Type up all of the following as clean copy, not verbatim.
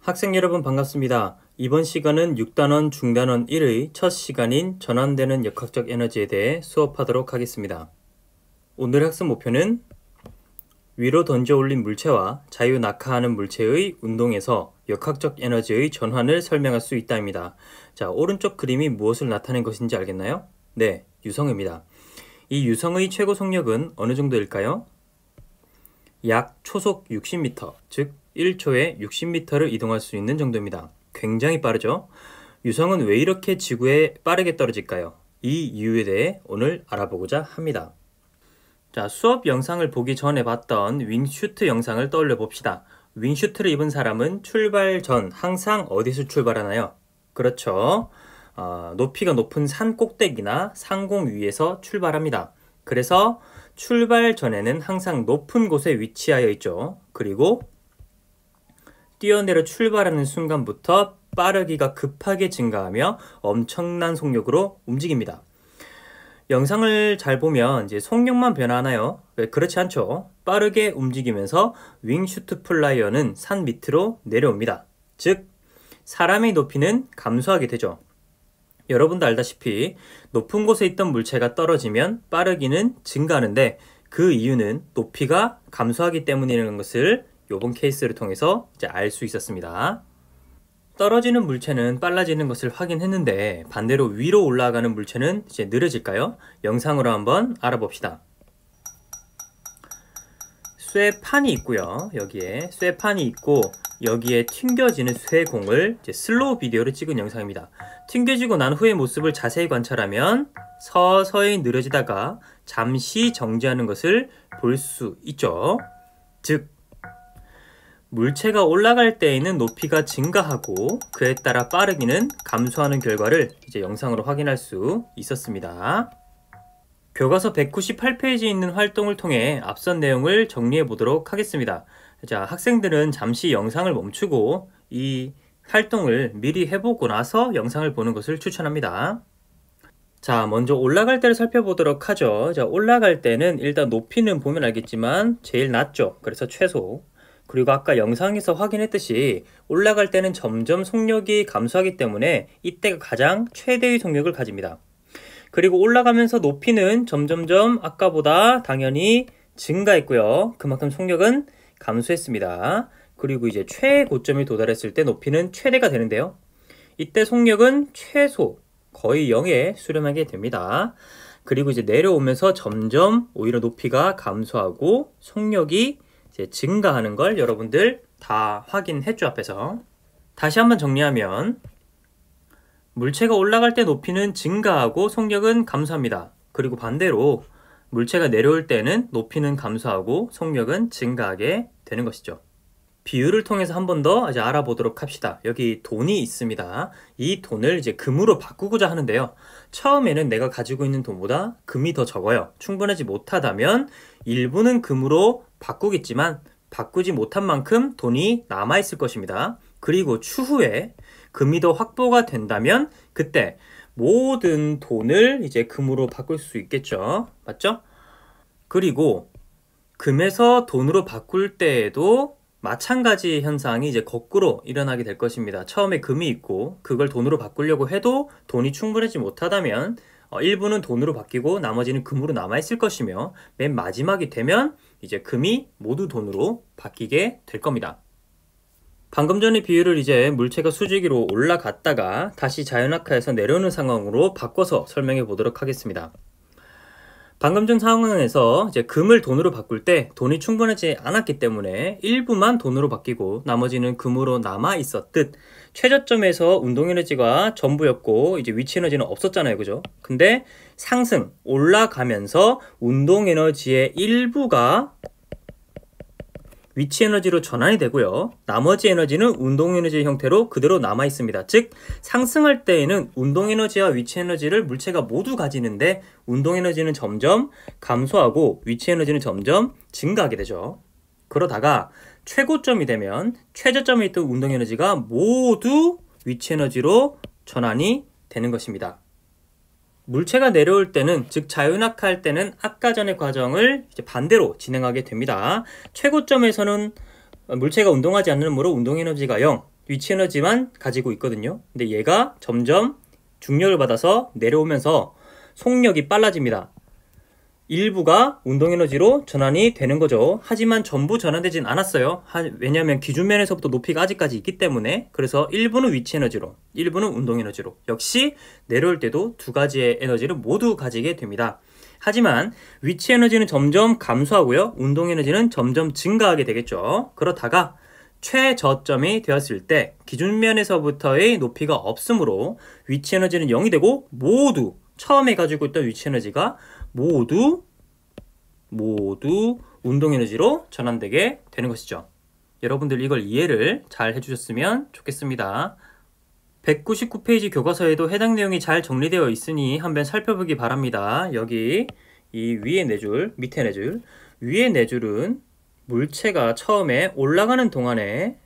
학생 여러분 반갑습니다. 이번 시간은 6단원 중단원 1의 첫 시간인 전환되는 역학적 에너지에 대해 수업하도록 하겠습니다. 오늘의 학습 목표는 위로 던져 올린 물체와 자유 낙하하는 물체의 운동에서 역학적 에너지의 전환을 설명할 수 있다입니다. 자, 오른쪽 그림이 무엇을 나타낸 것인지 알겠나요? 네, 유성입니다. 이 유성의 최고 속력은 어느 정도일까요? 약 초속 60m, 즉 1초에 60m를 이동할 수 있는 정도입니다. 굉장히 빠르죠? 유성은 왜 이렇게 지구에 빠르게 떨어질까요? 이 이유에 대해 오늘 알아보고자 합니다. 자, 수업 영상을 보기 전에 봤던 윙슈트 영상을 떠올려 봅시다. 윙슈트를 입은 사람은 출발 전 항상 어디서 출발하나요? 그렇죠. 높이가 높은 산 꼭대기나 상공 위에서 출발합니다. 그래서 출발 전에는 항상 높은 곳에 위치하여 있죠. 그리고 뛰어내려 출발하는 순간부터 빠르기가 급하게 증가하며 엄청난 속력으로 움직입니다. 영상을 잘 보면 이제 속력만 변하나요? 그렇지 않죠. 빠르게 움직이면서 윙슈트 플라이어는 산 밑으로 내려옵니다. 즉, 사람의 높이는 감소하게 되죠. 여러분도 알다시피 높은 곳에 있던 물체가 떨어지면 빠르기는 증가하는데 그 이유는 높이가 감소하기 때문이라는 것을 이번 케이스를 통해서 이제 알 수 있었습니다. 떨어지는 물체는 빨라지는 것을 확인했는데 반대로 위로 올라가는 물체는 이제 느려질까요? 영상으로 한번 알아봅시다. 쇠판이 있고요. 여기에 쇠판이 있고 여기에 튕겨지는 쇠공을 이제 슬로우 비디오를 찍은 영상입니다. 튕겨지고 난 후의 모습을 자세히 관찰하면 서서히 느려지다가 잠시 정지하는 것을 볼 수 있죠. 즉, 물체가 올라갈 때에는 높이가 증가하고 그에 따라 빠르기는 감소하는 결과를 이제 영상으로 확인할 수 있었습니다. 교과서 198페이지에 있는 활동을 통해 앞선 내용을 정리해 보도록 하겠습니다. 자, 학생들은 잠시 영상을 멈추고 이 활동을 미리 해보고 나서 영상을 보는 것을 추천합니다. 자, 먼저 올라갈 때를 살펴보도록 하죠. 자, 올라갈 때는 일단 높이는 보면 알겠지만 제일 낮죠. 그래서 최소. 그리고 아까 영상에서 확인했듯이 올라갈 때는 점점 속력이 감소하기 때문에 이때가 가장 최대의 속력을 가집니다. 그리고 올라가면서 높이는 점점점 아까보다 당연히 증가했고요. 그만큼 속력은 감소했습니다. 그리고 이제 최고점에 도달했을 때 높이는 최대가 되는데요. 이때 속력은 최소 거의 0에 수렴하게 됩니다. 그리고 이제 내려오면서 점점 오히려 높이가 감소하고 속력이 이제 증가하는 걸 여러분들 다 확인했죠, 앞에서. 다시 한번 정리하면 물체가 올라갈 때 높이는 증가하고 속력은 감소합니다. 그리고 반대로 물체가 내려올 때는 높이는 감소하고 속력은 증가하게 되는 것이죠. 비율을 통해서 한 번 더 이제 알아보도록 합시다. 여기 돈이 있습니다. 이 돈을 이제 금으로 바꾸고자 하는데요. 처음에는 내가 가지고 있는 돈보다 금이 더 적어요. 충분하지 못하다면 일부는 금으로 바꾸겠지만 바꾸지 못한 만큼 돈이 남아있을 것입니다. 그리고 추후에 금이 더 확보가 된다면 그때 모든 돈을 이제 금으로 바꿀 수 있겠죠. 맞죠? 그리고 금에서 돈으로 바꿀 때에도 마찬가지 현상이 이제 거꾸로 일어나게 될 것입니다. 처음에 금이 있고 그걸 돈으로 바꾸려고 해도 돈이 충분하지 못하다면 일부는 돈으로 바뀌고 나머지는 금으로 남아있을 것이며 맨 마지막이 되면 이제 금이 모두 돈으로 바뀌게 될 겁니다. 방금 전의 비율을 이제 물체가 수직으로 올라갔다가 다시 자연낙하에서 내려오는 상황으로 바꿔서 설명해 보도록 하겠습니다. 방금 전 상황에서 이제 금을 돈으로 바꿀 때 돈이 충분하지 않았기 때문에 일부만 돈으로 바뀌고 나머지는 금으로 남아 있었듯 최저점에서 운동에너지가 전부였고 이제 위치에너지는 없었잖아요. 그죠? 근데 상승, 올라가면서 운동에너지의 일부가 위치에너지로 전환이 되고요. 나머지 에너지는 운동에너지의 형태로 그대로 남아 있습니다. 즉, 상승할 때에는 운동에너지와 위치에너지를 물체가 모두 가지는데 운동에너지는 점점 감소하고 위치에너지는 점점 증가하게 되죠. 그러다가 최고점이 되면 최저점에 있던 운동에너지가 모두 위치에너지로 전환이 되는 것입니다. 물체가 내려올 때는, 즉 자유낙하할 때는 아까 전의 과정을 이제 반대로 진행하게 됩니다. 최고점에서는 물체가 운동하지 않는 으로 운동에너지가 0, 위치 에너지만 가지고 있거든요. 근데 얘가 점점 중력을 받아서 내려오면서 속력이 빨라집니다. 일부가 운동에너지로 전환이 되는 거죠. 하지만 전부 전환되진 않았어요. 왜냐하면 기준면에서부터 높이가 아직까지 있기 때문에. 그래서 일부는 위치 에너지로, 일부는 운동 에너지로. 역시 내려올 때도 두 가지의 에너지를 모두 가지게 됩니다. 하지만 위치 에너지는 점점 감소하고요. 운동 에너지는 점점 증가하게 되겠죠. 그렇다가 최저점이 되었을 때 기준면에서부터의 높이가 없으므로 위치 에너지는 0이 되고 모두 처음에 가지고 있던 위치 에너지가 모두 운동 에너지로 전환되게 되는 것이죠. 여러분들 이걸 이해를 잘 해주셨으면 좋겠습니다. 199페이지 교과서에도 해당 내용이 잘 정리되어 있으니 한번 살펴보기 바랍니다. 여기 이 위에 네 줄, 밑에 네 줄, 위에 네 줄은 물체가 처음에 올라가는 동안에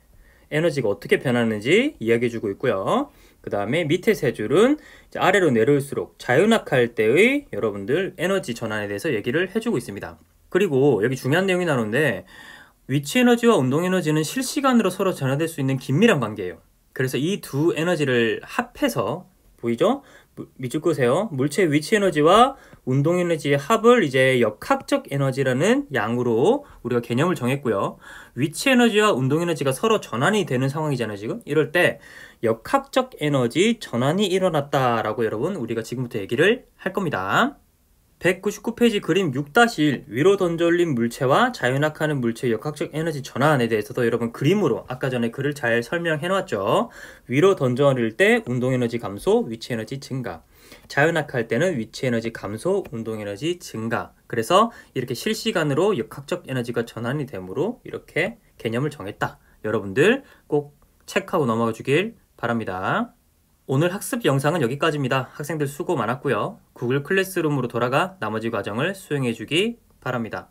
에너지가 어떻게 변하는지 이야기해주고 있고요. 그 다음에 밑에 세 줄은 아래로 내려올수록 자유낙하할 때의 여러분들 에너지 전환에 대해서 얘기를 해주고 있습니다. 그리고 여기 중요한 내용이 나오는데 위치 에너지와 운동 에너지는 실시간으로 서로 전환될 수 있는 긴밀한 관계예요. 그래서 이 두 에너지를 합해서 보이죠? 밑줄 그으세요. 물체의 위치 에너지와 운동 에너지의 합을 이제 역학적 에너지라는 양으로 우리가 개념을 정했고요. 위치 에너지와 운동 에너지가 서로 전환이 되는 상황이잖아요, 지금. 이럴 때 역학적 에너지 전환이 일어났다라고 여러분 우리가 지금부터 얘기를 할 겁니다. 199페이지 그림 6-1 위로 던져 올린 물체와 자유낙하하는 물체의 역학적 에너지 전환에 대해서도 여러분 그림으로 아까 전에 글을 잘 설명해 놨죠. 위로 던져 올릴 때 운동 에너지 감소, 위치 에너지 증가. 자유낙하할 때는 위치 에너지 감소, 운동 에너지 증가. 그래서 이렇게 실시간으로 역학적 에너지가 전환이 되므로 이렇게 개념을 정했다. 여러분들 꼭 체크하고 넘어가 주길 바랍니다. 오늘 학습 영상은 여기까지입니다. 학생들 수고 많았고요. 구글 클래스룸으로 돌아가 나머지 과정을 수행해 주기 바랍니다.